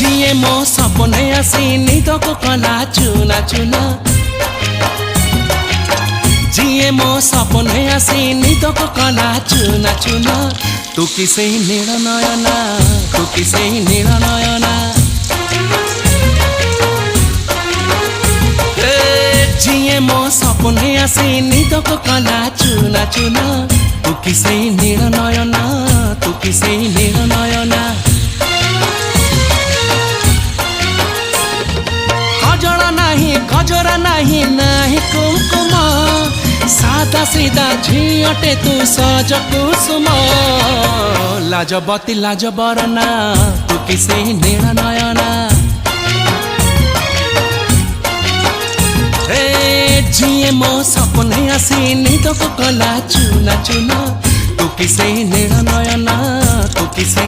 जिए मो सपने आसी निदको कला चुना चुना जिए मो सपने आसी निदको कला चुना चुना तू किसे नील नयना तू किसे नील नयना जिए मो सपने आसी निदको कला चुना चुना तू किसे नील नयना तू किसे नील नयना गजरा नहीं नहीं कुमकुम सादा सीधा झियटे तू सज कुसुम लाजबती लाज बरना तू किसे नील नयना जिए मो सपने आसी निदको कला चुना चुना तू किसे नील नयना तू किसे